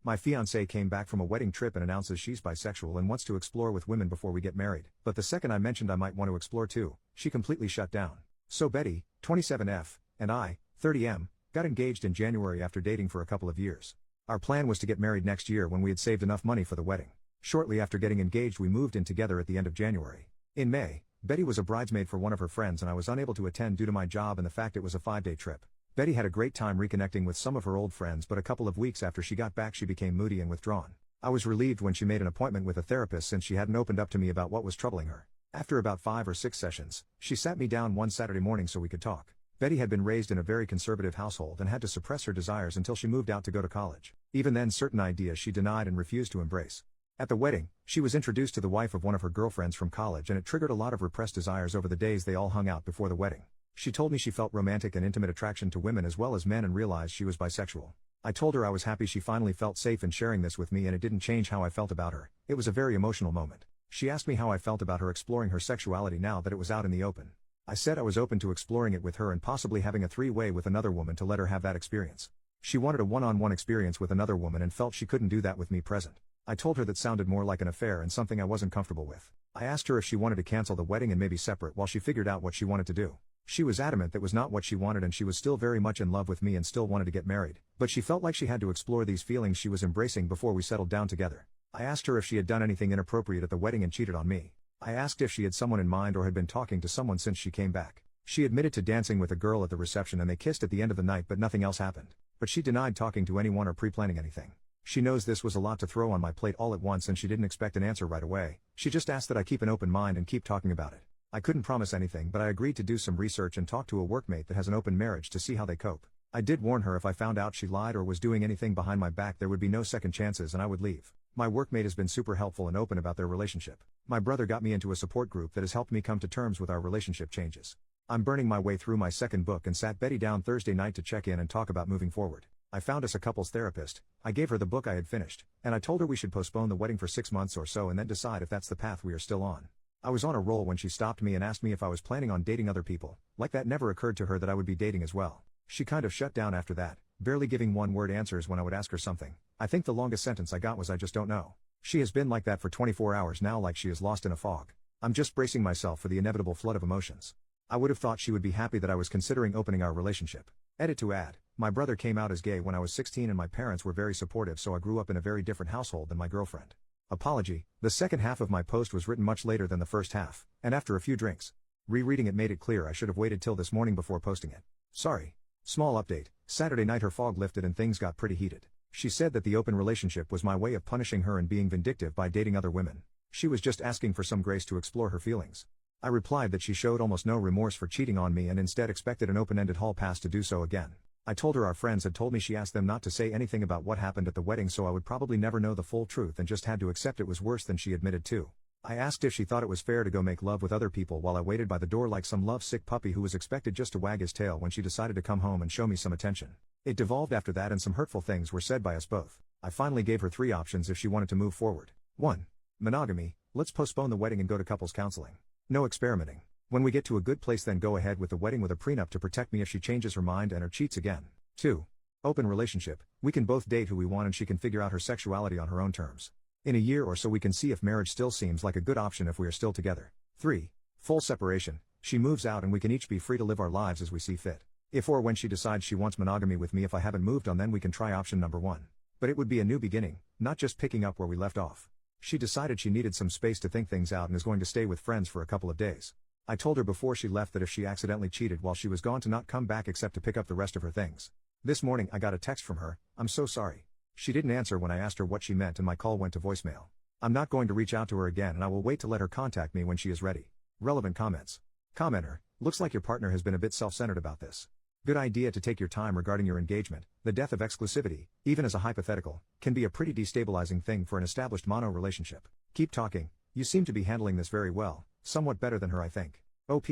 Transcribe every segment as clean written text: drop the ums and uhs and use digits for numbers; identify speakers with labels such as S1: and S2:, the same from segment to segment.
S1: My fiancée came back from a wedding trip and announces she's bisexual and wants to explore with women before we get married. But the second I mentioned I might want to explore too, she completely shut down. So Betty, 27F, and I, 30M, got engaged in January after dating for a couple of years. Our plan was to get married next year when we had saved enough money for the wedding. Shortly after getting engaged we moved in together at the end of January. In May, Betty was a bridesmaid for one of her friends and I was unable to attend due to my job and the fact it was a 5-day trip. Betty had a great time reconnecting with some of her old friends, but a couple of weeks after she got back she became moody and withdrawn. I was relieved when she made an appointment with a therapist since she hadn't opened up to me about what was troubling her. After about 5 or 6 sessions, she sat me down one Saturday morning so we could talk. Betty had been raised in a very conservative household and had to suppress her desires until she moved out to go to college. Even then certain ideas she denied and refused to embrace. At the wedding, she was introduced to the wife of one of her girlfriends from college and it triggered a lot of repressed desires over the days they all hung out before the wedding. She told me she felt romantic and intimate attraction to women as well as men and realized she was bisexual. I told her I was happy she finally felt safe in sharing this with me and it didn't change how I felt about her. It was a very emotional moment. She asked me how I felt about her exploring her sexuality now that it was out in the open. I said I was open to exploring it with her and possibly having a 3-way with another woman to let her have that experience. She wanted a one-on-one experience with another woman and felt she couldn't do that with me present. I told her that sounded more like an affair and something I wasn't comfortable with. I asked her if she wanted to cancel the wedding and maybe separate while she figured out what she wanted to do. She was adamant that was not what she wanted and she was still very much in love with me and still wanted to get married, but she felt like she had to explore these feelings she was embracing before we settled down together. I asked her if she had done anything inappropriate at the wedding and cheated on me. I asked if she had someone in mind or had been talking to someone since she came back. She admitted to dancing with a girl at the reception and they kissed at the end of the night but nothing else happened. But she denied talking to anyone or pre-planning anything. She knows this was a lot to throw on my plate all at once and she didn't expect an answer right away. She just asked that I keep an open mind and keep talking about it. I couldn't promise anything but I agreed to do some research and talk to a workmate that has an open marriage to see how they cope. I did warn her if I found out she lied or was doing anything behind my back there would be no second chances and I would leave. My workmate has been super helpful and open about their relationship. My brother got me into a support group that has helped me come to terms with our relationship changes. I'm burning my way through my second book and sat Betty down Thursday night to check in and talk about moving forward. I found us a couples therapist, I gave her the book I had finished, and I told her we should postpone the wedding for 6 months or so and then decide if that's the path we are still on. I was on a roll when she stopped me and asked me if I was planning on dating other people, like that never occurred to her that I would be dating as well. She kind of shut down after that, barely giving one-word answers when I would ask her something. I think the longest sentence I got was I just don't know. She has been like that for 24 hours now, like she is lost in a fog. I'm just bracing myself for the inevitable flood of emotions. I would have thought she would be happy that I was considering opening our relationship. Edit to add, my brother came out as gay when I was 16 and my parents were very supportive, so I grew up in a very different household than my girlfriend. Apology, the second half of my post was written much later than the first half, and after a few drinks. Rereading it made it clear I should have waited till this morning before posting it. Sorry. Small update, Saturday night her fog lifted and things got pretty heated. She said that the open relationship was my way of punishing her and being vindictive by dating other women. She was just asking for some grace to explore her feelings. I replied that she showed almost no remorse for cheating on me and instead expected an open-ended hall pass to do so again. I told her our friends had told me she asked them not to say anything about what happened at the wedding so I would probably never know the full truth and just had to accept it was worse than she admitted to. I asked if she thought it was fair to go make love with other people while I waited by the door like some love-sick puppy who was expected just to wag his tail when she decided to come home and show me some attention. It devolved after that and some hurtful things were said by us both. I finally gave her 3 options if she wanted to move forward. 1. Monogamy, let's postpone the wedding and go to couples counseling. No experimenting. When we get to a good place then go ahead with the wedding with a prenup to protect me if she changes her mind and or cheats again. 2. Open relationship, we can both date who we want and she can figure out her sexuality on her own terms. In a year or so we can see if marriage still seems like a good option if we are still together. 3. Full separation, she moves out and we can each be free to live our lives as we see fit. If or when she decides she wants monogamy with me if I haven't moved on then we can try option number 1. But it would be a new beginning, not just picking up where we left off. She decided she needed some space to think things out and is going to stay with friends for a couple of days. I told her before she left that if she accidentally cheated while she was gone to not come back except to pick up the rest of her things. This morning I got a text from her, I'm so sorry. She didn't answer when I asked her what she meant and my call went to voicemail. I'm not going to reach out to her again and I will wait to let her contact me when she is ready. Relevant comments. Commenter, looks like your partner has been a bit self-centered about this. Good idea to take your time regarding your engagement. The death of exclusivity, even as a hypothetical, can be a pretty destabilizing thing for an established mono relationship. Keep talking, you seem to be handling this very well, somewhat better than her I think. OP,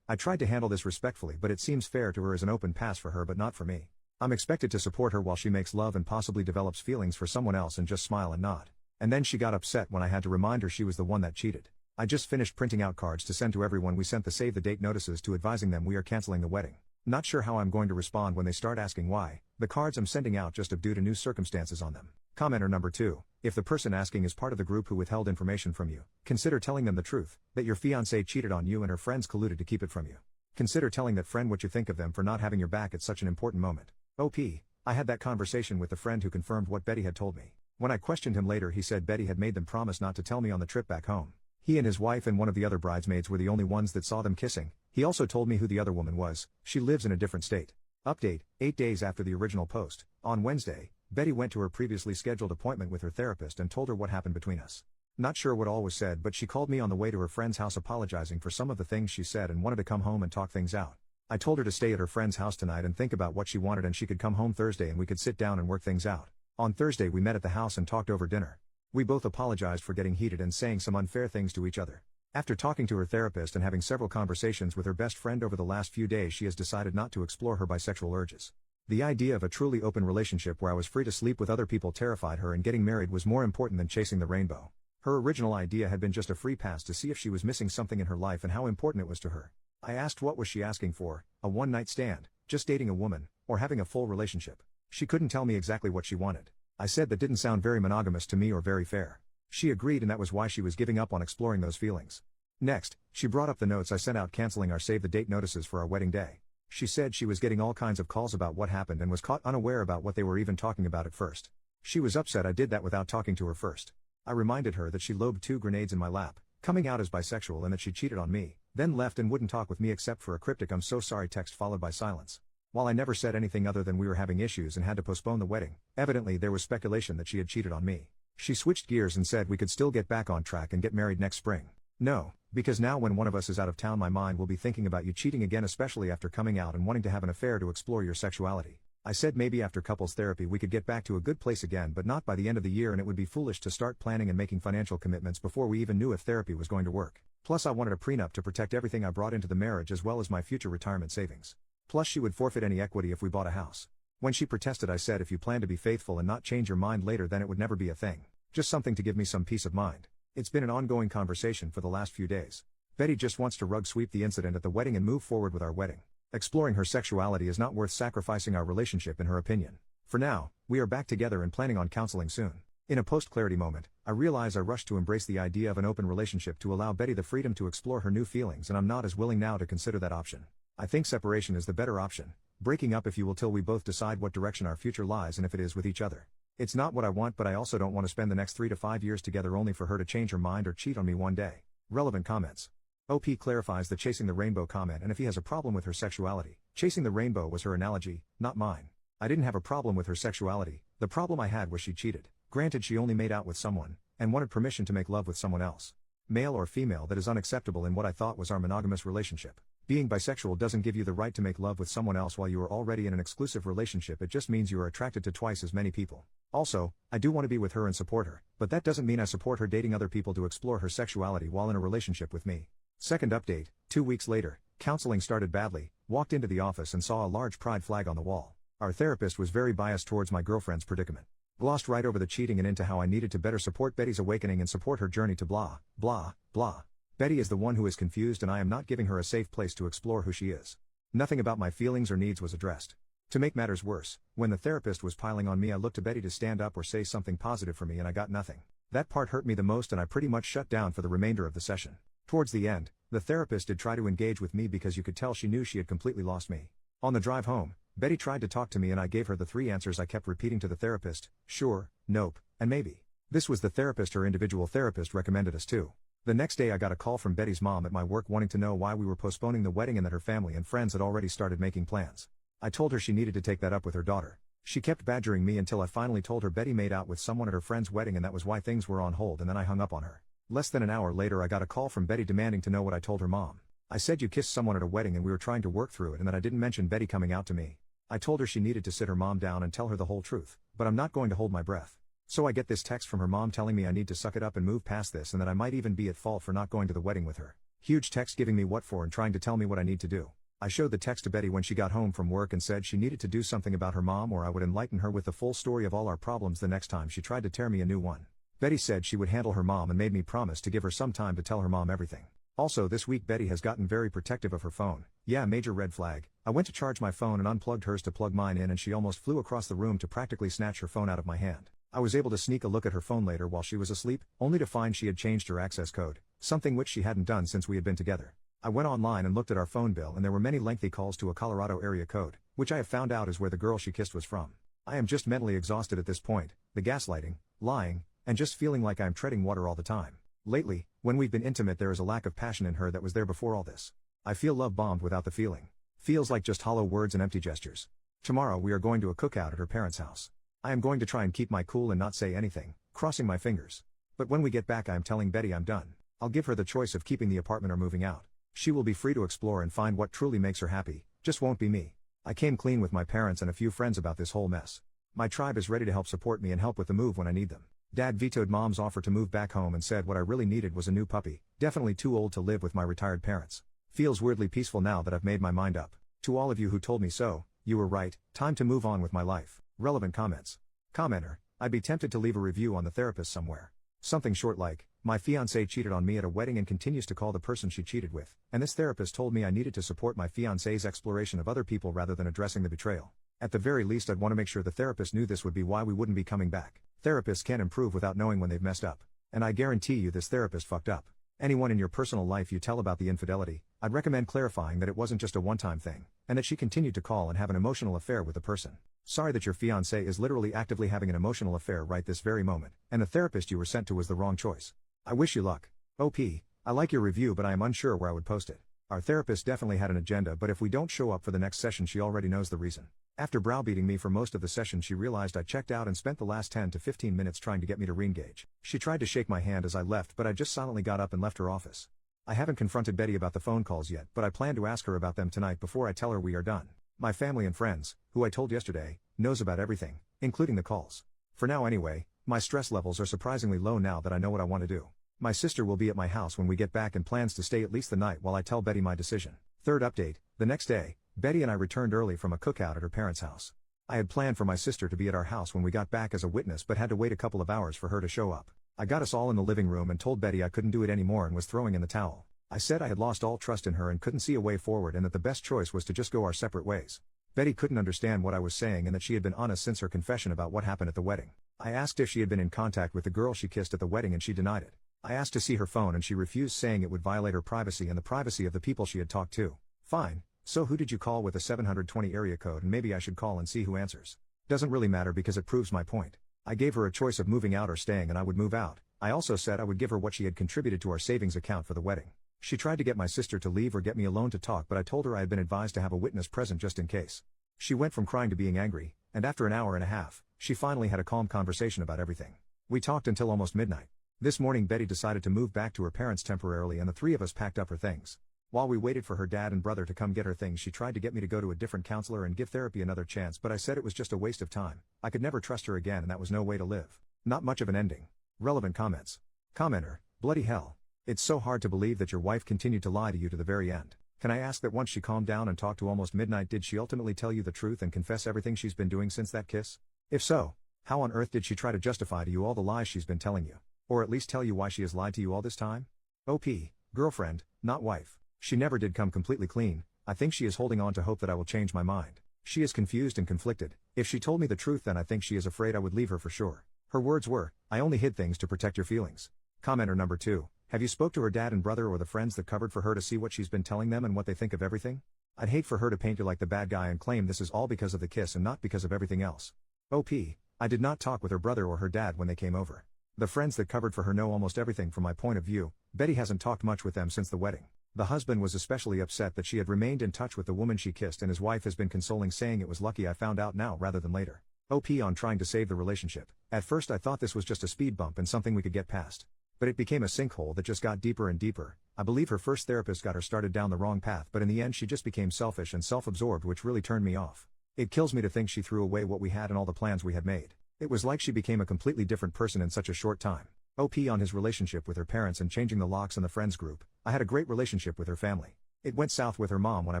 S1: I tried to handle this respectfully but it seems fair to her as an open pass for her but not for me. I'm expected to support her while she makes love and possibly develops feelings for someone else and just smile and nod. And then she got upset when I had to remind her she was the one that cheated. I just finished printing out cards to send to everyone. We sent the save the date notices to advising them we are canceling the wedding. Not sure how I'm going to respond when they start asking why. The cards I'm sending out just have due to new circumstances on them. Commenter number 2. If the person asking is part of the group who withheld information from you, consider telling them the truth, that your fiancée cheated on you and her friends colluded to keep it from you. Consider telling that friend what you think of them for not having your back at such an important moment. OP. I had that conversation with the friend who confirmed what Betty had told me. When I questioned him later, he said Betty had made them promise not to tell me on the trip back home. He and his wife and one of the other bridesmaids were the only ones that saw them kissing. He also told me who the other woman was. She lives in a different state. Update, 8 days after the original post, on Wednesday, Betty went to her previously scheduled appointment with her therapist and told her what happened between us. Not sure what all was said, but she called me on the way to her friend's house apologizing for some of the things she said and wanted to come home and talk things out. I told her to stay at her friend's house tonight and think about what she wanted, and she could come home Thursday and we could sit down and work things out. On Thursday we met at the house and talked over dinner. We both apologized for getting heated and saying some unfair things to each other. After talking to her therapist and having several conversations with her best friend over the last few days, she has decided not to explore her bisexual urges. The idea of a truly open relationship where I was free to sleep with other people terrified her, and getting married was more important than chasing the rainbow. Her original idea had been just a free pass to see if she was missing something in her life and how important it was to her. I asked what was she asking for, a one-night stand, just dating a woman, or having a full relationship. She couldn't tell me exactly what she wanted. I said that didn't sound very monogamous to me or very fair. She agreed, and that was why she was giving up on exploring those feelings. Next, she brought up the notes I sent out canceling our save-the-date notices for our wedding day. She said she was getting all kinds of calls about what happened and was caught unaware about what they were even talking about at first. She was upset I did that without talking to her first. I reminded her that she lobbed 2 grenades in my lap, coming out as bisexual, and that she cheated on me, then left and wouldn't talk with me except for a cryptic "I'm so sorry" text followed by silence. While I never said anything other than we were having issues and had to postpone the wedding, evidently there was speculation that she had cheated on me. She switched gears and said we could still get back on track and get married next spring. No, because now when one of us is out of town my mind will be thinking about you cheating again, especially after coming out and wanting to have an affair to explore your sexuality. I said maybe after couples therapy we could get back to a good place again, but not by the end of the year, and it would be foolish to start planning and making financial commitments before we even knew if therapy was going to work. Plus I wanted a prenup to protect everything I brought into the marriage as well as my future retirement savings. Plus she would forfeit any equity if we bought a house. When she protested I said if you plan to be faithful and not change your mind later then it would never be a thing. Just something to give me some peace of mind. It's been an ongoing conversation for the last few days. Betty just wants to rug sweep the incident at the wedding and move forward with our wedding. Exploring her sexuality is not worth sacrificing our relationship in her opinion. For now, we are back together and planning on counseling soon. In a post-clarity moment, I realize I rushed to embrace the idea of an open relationship to allow Betty the freedom to explore her new feelings, and I'm not as willing now to consider that option. I think separation is the better option. Breaking up if you will till we both decide what direction our future lies and if it is with each other. It's not what I want, but I also don't want to spend the next 3 to 5 years together only for her to change her mind or cheat on me one day. Relevant comments. OP clarifies the chasing the rainbow comment, and if he has a problem with her sexuality, chasing the rainbow was her analogy, not mine. I didn't have a problem with her sexuality, the problem I had was she cheated. Granted she only made out with someone, and wanted permission to make love with someone else. Male or female, that is unacceptable in what I thought was our monogamous relationship. Being bisexual doesn't give you the right to make love with someone else while you are already in an exclusive relationship, it just means you are attracted to twice as many people. Also, I do want to be with her and support her, but that doesn't mean I support her dating other people to explore her sexuality while in a relationship with me. Second update, 2 weeks later, counseling started badly, walked into the office and saw a large pride flag on the wall. Our therapist was very biased towards my girlfriend's predicament. Glossed right over the cheating and into how I needed to better support Betty's awakening and support her journey to blah, blah, blah. Betty is the one who is confused and I am not giving her a safe place to explore who she is. Nothing about my feelings or needs was addressed. To make matters worse, when the therapist was piling on me I looked to Betty to stand up or say something positive for me and I got nothing. That part hurt me the most and I pretty much shut down for the remainder of the session. Towards the end, the therapist did try to engage with me because you could tell she knew she had completely lost me. On the drive home, Betty tried to talk to me and I gave her the 3 answers I kept repeating to the therapist: sure, nope, and maybe. This was the therapist her individual therapist recommended us to. The next day I got a call from Betty's mom at my work wanting to know why we were postponing the wedding and that her family and friends had already started making plans. I told her she needed to take that up with her daughter. She kept badgering me until I finally told her Betty made out with someone at her friend's wedding and that was why things were on hold, and then I hung up on her. Less than an hour later I got a call from Betty demanding to know what I told her mom. I said you kissed someone at a wedding and we were trying to work through it and that I didn't mention Betty coming out to me. I told her she needed to sit her mom down and tell her the whole truth, but I'm not going to hold my breath. So I get this text from her mom telling me I need to suck it up and move past this and that I might even be at fault for not going to the wedding with her. Huge text giving me what for and trying to tell me what I need to do. I showed the text to Betty when she got home from work and said she needed to do something about her mom or I would enlighten her with the full story of all our problems the next time she tried to tear me a new one. Betty said she would handle her mom and made me promise to give her some time to tell her mom everything. Also this week Betty has gotten very protective of her phone. Yeah, major red flag. I went to charge my phone and unplugged hers to plug mine in and she almost flew across the room to practically snatch her phone out of my hand. I was able to sneak a look at her phone later while she was asleep, only to find she had changed her access code, something which she hadn't done since we had been together. I went online and looked at our phone bill and there were many lengthy calls to a Colorado area code, which I have found out is where the girl she kissed was from. I am just mentally exhausted at this point, the gaslighting, lying, and just feeling like I am treading water all the time. Lately, when we've been intimate there is a lack of passion in her that was there before all this. I feel love-bombed without the feeling. Feels like just hollow words and empty gestures. Tomorrow we are going to a cookout at her parents' house. I am going to try and keep my cool and not say anything, crossing my fingers. But when we get back I am telling Betty I'm done. I'll give her the choice of keeping the apartment or moving out. She will be free to explore and find what truly makes her happy, just won't be me. I came clean with my parents and a few friends about this whole mess. My tribe is ready to help support me and help with the move when I need them. Dad vetoed Mom's offer to move back home and said what I really needed was a new puppy, definitely too old to live with my retired parents. Feels weirdly peaceful now that I've made my mind up. To all of you who told me so, you were right, time to move on with my life. Relevant comments. Commenter, I'd be tempted to leave a review on the therapist somewhere. Something short like, my fiancée cheated on me at a wedding and continues to call the person she cheated with, and this therapist told me I needed to support my fiancée's exploration of other people rather than addressing the betrayal. At the very least I'd want to make sure the therapist knew this would be why we wouldn't be coming back. Therapists can't improve without knowing when they've messed up. And I guarantee you this therapist fucked up. Anyone in your personal life you tell about the infidelity, I'd recommend clarifying that it wasn't just a one-time thing, and that she continued to call and have an emotional affair with the person. Sorry that your fiancé is literally actively having an emotional affair right this very moment, and the therapist you were sent to was the wrong choice. I wish you luck. OP, I like your review but I am unsure where I would post it. Our therapist definitely had an agenda but if we don't show up for the next session she already knows the reason. After browbeating me for most of the session she realized I checked out and spent the last 10 to 15 minutes trying to get me to re-engage. She tried to shake my hand as I left but I just silently got up and left her office. I haven't confronted Betty about the phone calls yet but I plan to ask her about them tonight before I tell her we are done. My family and friends, who I told yesterday, knows about everything, including the calls. For now anyway, my stress levels are surprisingly low now that I know what I want to do. My sister will be at my house when we get back and plans to stay at least the night while I tell Betty my decision. Third update, the next day, Betty and I returned early from a cookout at her parents' house. I had planned for my sister to be at our house when we got back as a witness but had to wait a couple of hours for her to show up. I got us all in the living room and told Betty I couldn't do it anymore and was throwing in the towel. I said I had lost all trust in her and couldn't see a way forward and that the best choice was to just go our separate ways. Betty couldn't understand what I was saying and that she had been honest since her confession about what happened at the wedding. I asked if she had been in contact with the girl she kissed at the wedding and she denied it. I asked to see her phone and she refused, saying it would violate her privacy and the privacy of the people she had talked to. Fine, so who did you call with a 720 area code, and maybe I should call and see who answers. Doesn't really matter because it proves my point. I gave her a choice of moving out or staying and I would move out. I also said I would give her what she had contributed to our savings account for the wedding. She tried to get my sister to leave or get me alone to talk but I told her I had been advised to have a witness present just in case. She went from crying to being angry, and after an hour and a half, she finally had a calm conversation about everything. We talked until almost midnight. This morning Betty decided to move back to her parents temporarily and the three of us packed up her things. While we waited for her dad and brother to come get her things she tried to get me to go to a different counselor and give therapy another chance but I said it was just a waste of time. I could never trust her again and that was no way to live. Not much of an ending. Relevant comments. Commenter, bloody hell. It's so hard to believe that your wife continued to lie to you to the very end. Can I ask that once she calmed down and talked to almost midnight did she ultimately tell you the truth and confess everything she's been doing since that kiss? If so, how on earth did she try to justify to you all the lies she's been telling you? Or at least tell you why she has lied to you all this time? OP, girlfriend, not wife. She never did come completely clean. I think she is holding on to hope that I will change my mind. She is confused and conflicted. If she told me the truth then I think she is afraid I would leave her for sure. Her words were, I only hid things to protect your feelings. Commenter number 2. Have you spoke to her dad and brother or the friends that covered for her to see what she's been telling them and what they think of everything? I'd hate for her to paint you like the bad guy and claim this is all because of the kiss and not because of everything else. OP, I did not talk with her brother or her dad when they came over. The friends that covered for her know almost everything from my point of view. Betty hasn't talked much with them since the wedding. The husband was especially upset that she had remained in touch with the woman she kissed and his wife has been consoling saying it was lucky I found out now rather than later. OP on trying to save the relationship. At first I thought this was just a speed bump and something we could get past. But it became a sinkhole that just got deeper and deeper. I believe her first therapist got her started down the wrong path but in the end she just became selfish and self-absorbed which really turned me off. It kills me to think she threw away what we had and all the plans we had made. It was like she became a completely different person in such a short time. OP on his relationship with her parents and changing the locks in the friends group. I had a great relationship with her family. It went south with her mom when I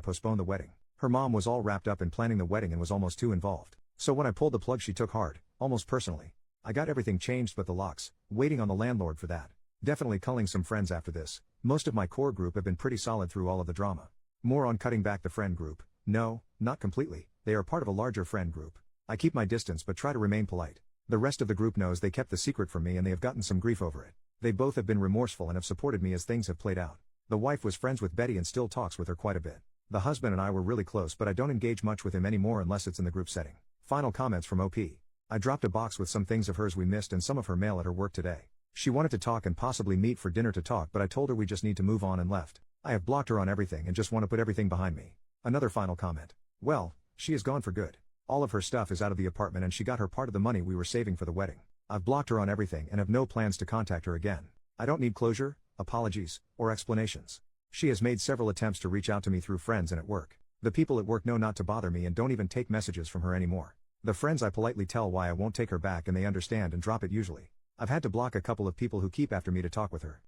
S1: postponed the wedding. Her mom was all wrapped up in planning the wedding and was almost too involved. So when I pulled the plug she took hard, almost personally. I got everything changed but the locks, waiting on the landlord for that. Definitely culling some friends after this. Most of my core group have been pretty solid through all of the drama. More on cutting back the friend group. No, not completely, they are part of a larger friend group. I keep my distance but try to remain polite. The rest of the group knows they kept the secret from me and they have gotten some grief over it. They both have been remorseful and have supported me as things have played out. The wife was friends with Betty and still talks with her quite a bit. The husband and I were really close, but I don't engage much with him anymore unless it's in the group setting. Final comments from OP. I dropped a box with some things of hers we missed and some of her mail at her work today. She wanted to talk and possibly meet for dinner to talk, but I told her we just need to move on and left. I have blocked her on everything and just want to put everything behind me. Another final comment. Well, she is gone for good. All of her stuff is out of the apartment and she got her part of the money we were saving for the wedding. I've blocked her on everything and have no plans to contact her again. I don't need closure, apologies, or explanations. She has made several attempts to reach out to me through friends and at work. The people at work know not to bother me and don't even take messages from her anymore. The friends I politely tell why I won't take her back and they understand and drop it usually. I've had to block a couple of people who keep after me to talk with her.